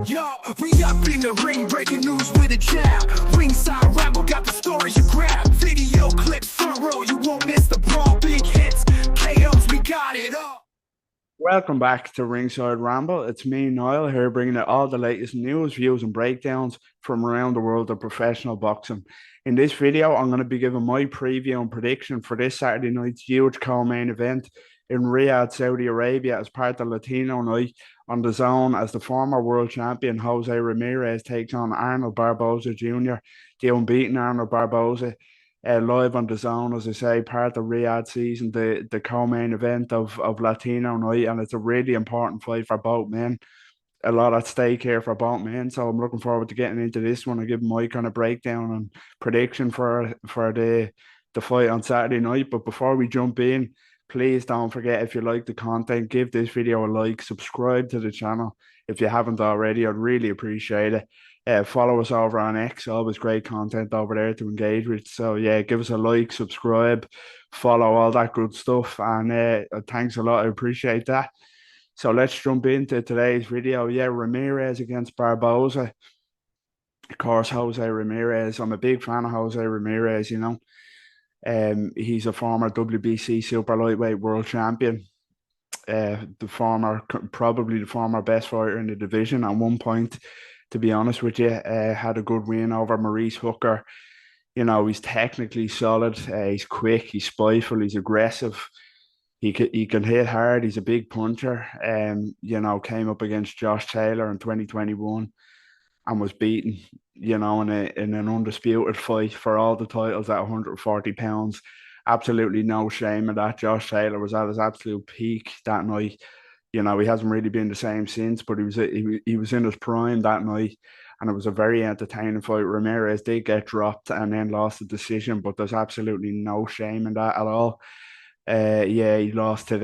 Yo, we up in the ring, breaking news with a jab. Ringside ramble, got the stories you grab. Video clip, front row, you won't miss the brawl. Big hits, KOs, we got it all. Welcome back to Ringside Ramble. It's me, Niall, here bringing you all the latest news, views, and breakdowns from around the world of professional boxing. In this video, I'm going to be giving my preview and prediction for this Saturday night's huge co-main event in Riyadh, Saudi Arabia, as part of Latino Night on the zone, as the former world champion Jose Ramirez takes on Arnold Barboza Jr., the unbeaten Arnold Barboza. Live on the zone, as I say, part of Riyadh season, the co-main event of Latino Night, and it's a really important fight for both men. A lot at stake here for both men, so I'm looking forward to getting into this one and giving my kind of breakdown and prediction for the fight on Saturday night. But before we jump in, please don't forget, if you like the content, give this video a like, subscribe to the channel if you haven't already. I'd really appreciate it. Follow us over on X. Always great content over there to engage with. So yeah, give us a like, subscribe, follow, all that good stuff. And thanks a lot. I appreciate that. So let's jump into today's video. Yeah, Ramirez against Barboza. Of course, Jose Ramirez. I'm a big fan of Jose Ramirez, you know. He's a former WBC super lightweight world champion. Probably the former best fighter in the division at one point, to be honest with you. Had a good win over Maurice Hooker. You know, he's technically solid. He's quick. He's spiteful. He's aggressive. He can hit hard. He's a big puncher. You know, came up against Josh Taylor in 2021 and was beaten, you know, in an undisputed fight for all the titles at 140 pounds. Absolutely no shame in that. Josh Taylor was at his absolute peak that night. You know, he hasn't really been the same since, but he was in his prime that night, and it was a very entertaining fight. Ramirez did get dropped and then lost the decision, but there's absolutely no shame in that at all. Yeah, he lost to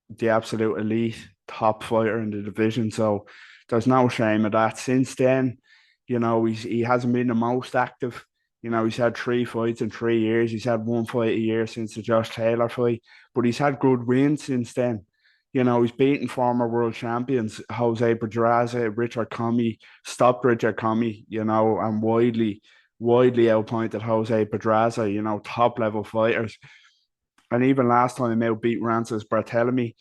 the absolute elite top fighter in the division, so there's no shame of that. Since then, you know, he hasn't been the most active. You know, he's had 3 fights in 3 years. He's had one fight a year since the Josh Taylor fight, but he's had good wins since then. You know, he's beaten former world champions Jose Pedraza, Richard Comey, stopped Richard Comey, you know, and widely outpointed Jose Pedraza, you know, top level fighters. And even last time, he outbeat Rances Barthélemy,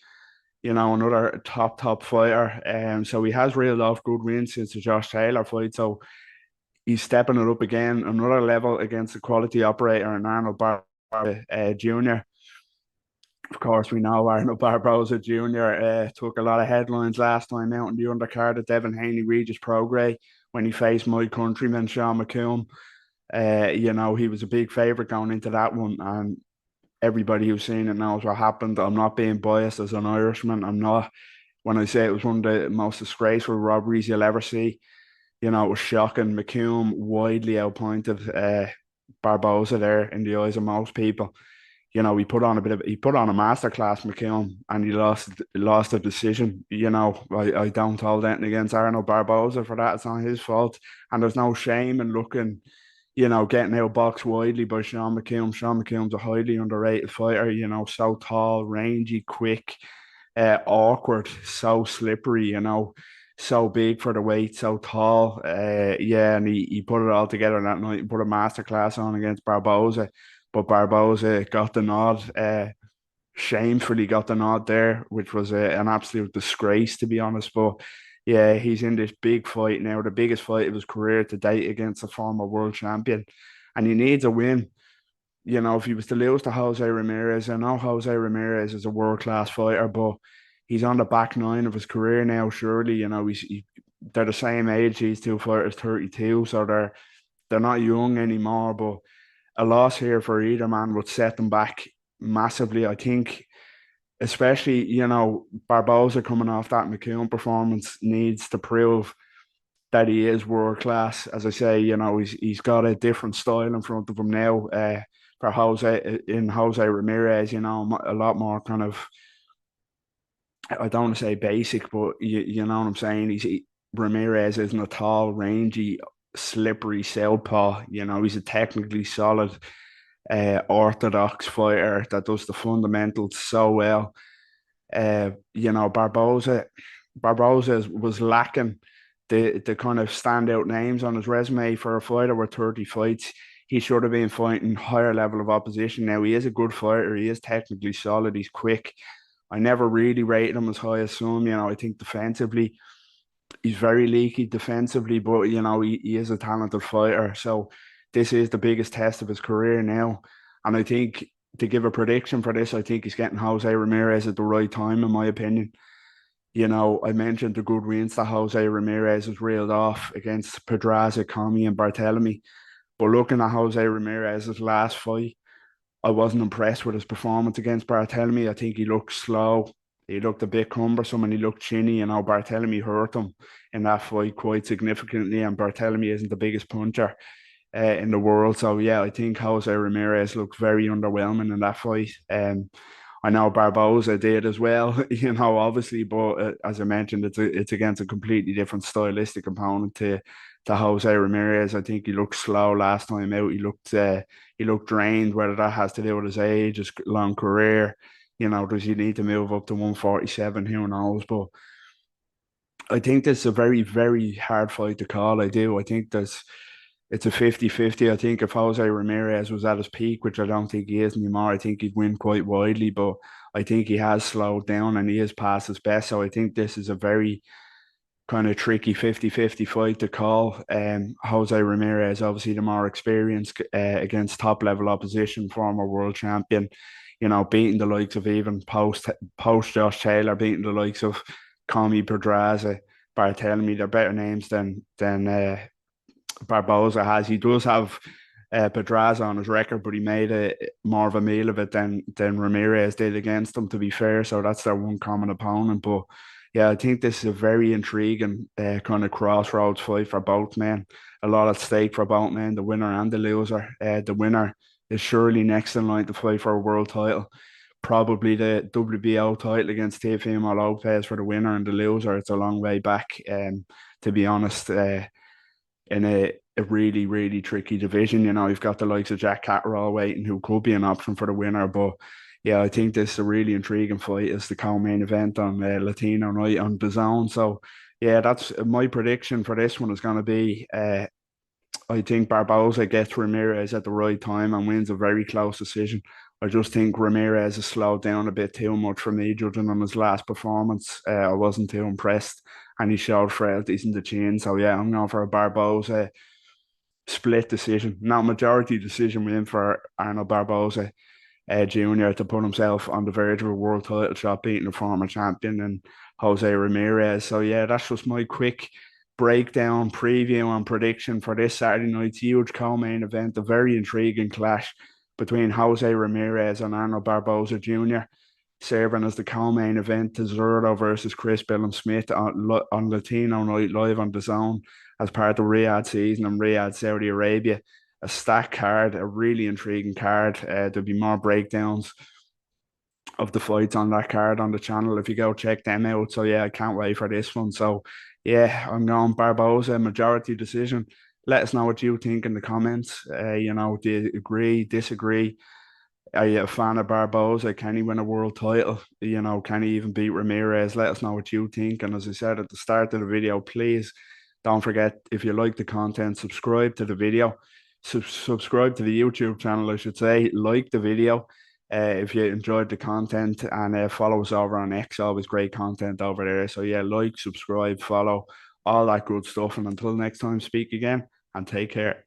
you know, another top fighter. So he has reeled off good wins since the Josh Taylor fight. So he's stepping it up again, another level against the quality operator in Arnold Barboza Jr. Of course, we know Arnold Barboza Jr. Took a lot of headlines last time out in the undercard at Devin Haney Regis Prograis when he faced my countryman Sean McComb. You know, he was a big favourite going into that one, and everybody who's seen it knows what happened. I'm not being biased as an Irishman. I'm not. When I say it was one of the most disgraceful robberies you'll ever see, you know, it was shocking. McComb widely outpointed Barboza there in the eyes of most people. You know, he put on a masterclass, McComb, and he lost a decision. You know, I don't hold anything against Arnold Barboza for that. It's not his fault, and there's no shame in looking, you know, getting outboxed widely by Sean McComb. Sean McComb's a highly underrated fighter, you know, so tall, rangy, quick, awkward, so slippery, you know, so big for the weight, so tall. Yeah, and he put it all together that night and put a masterclass on against Barboza. But Barboza got the nod, shamefully got the nod there, which was an absolute disgrace, to be honest. But yeah, he's in this big fight now, the biggest fight of his career to date against a former world champion. And he needs a win. You know, if he was to lose to Jose Ramirez, I know Jose Ramirez is a world class fighter, but he's on the back nine of his career now. Surely, you know, they're the same age. These two fighters, 32, so they're not young anymore. But a loss here for either man would set them back massively. I think, especially, you know, Barboza coming off that McComb performance needs to prove that he is world class. As I say, you know, he's got a different style in front of him now. For Jose Ramirez, you know, a lot more kind of, I don't want to say basic, but you know what I'm saying. Ramirez isn't a tall, rangy, slippery southpaw. You know, he's a technically solid, orthodox fighter that does the fundamentals so well. You know, Barboza was lacking the kind of standout names on his resume for a fighter were 30 fights. He should have been fighting higher level of opposition. Now he is a good fighter. He is technically solid. He's quick. I never really rated him as high as some. I think defensively he's very leaky defensively, but he is a talented fighter. So this is the biggest test of his career now. And I think to give a prediction for this, I think he's getting Jose Ramirez at the right time, in my opinion. I mentioned the good wins that Jose Ramirez has reeled off against Pedraza, Commey, and Barthélemy. But looking at Jose Ramirez's last fight, I wasn't impressed with his performance against Barthélemy. I think he looked slow. He looked a bit cumbersome and he looked chinny. Barthélemy hurt him in that fight quite significantly. And Barthélemy isn't the biggest puncher in the world. So, yeah, I think Jose Ramirez looked very underwhelming in that fight. I know Barboza did as well, obviously, but as I mentioned, it's against a completely different stylistic opponent to Jose Ramirez. I think he looked slow last time out. He looked drained. Whether that has to do with his age, his long career, does he need to move up to 147? Who knows? But I think this is a very, very hard fight to call. I do. I think it's a 50-50. I think if Jose Ramirez was at his peak, which I don't think he is anymore, I think he'd win quite widely. But I think he has slowed down and he is past his best. So I think this is a very kind of tricky 50-50 fight to call. Jose Ramirez, obviously the more experienced against top level opposition, former world champion, beating the likes of even post Josh Taylor, beating the likes of Commey, Pedraza, Barthélemy. They're better names than Barboza has. He does have Pedraza on his record, but he made more of a meal of it than Ramirez did against him, to be fair. So that's their one common opponent. But yeah, I think this is a very intriguing kind of crossroads fight for both men. A lot at stake for both men, the winner and the loser. The winner is surely next in line to fight for a world title. Probably the WBO title against Teofimo Lopez for the winner, and the loser, it's a long way back, to be honest. In a really, really tricky division. You've got the likes of Jack Catterall waiting, who could be an option for the winner. But yeah, I think this is a really intriguing fight. It's the co-main event on Latino night on DAZN. So yeah, that's my prediction for this one is going to be. I think Barboza gets Ramirez at the right time and wins a very close decision. I just think Ramirez has slowed down a bit too much for me, judging on his last performance. I wasn't too impressed, and he showed frailties in the chin. So yeah, I'm going for a Barboza split decision, not majority decision win for Arnold Barboza Jr. to put himself on the verge of a world title shot, beating the former champion and Jose Ramirez. So yeah, that's just my quick breakdown, preview, and prediction for this Saturday night's huge co-main event, a very intriguing clash between Jose Ramirez and Arnold Barboza Jr., serving as the co-main event to Zurdo versus Chris Billam-Smith on Latino Night live on DAZN as part of Riyadh season in Riyadh, Saudi Arabia. A stacked card, a really intriguing card. There'll be more breakdowns of the fights on that card on the channel if you go check them out. So yeah, I can't wait for this one. So yeah, I'm going Barboza, majority decision. Let us know what you think in the comments. Do you agree, disagree? Are you a fan of Barboza? Can he win a world title? Can he even beat Ramirez? Let us know what you think. And as I said at the start of the video, please don't forget, if you like the content, subscribe to the video. Subscribe to the YouTube channel, I should say. Like the video if you enjoyed the content, and follow us over on X. Always great content over there. So yeah, like, subscribe, follow, all that good stuff. And until next time, speak again and take care.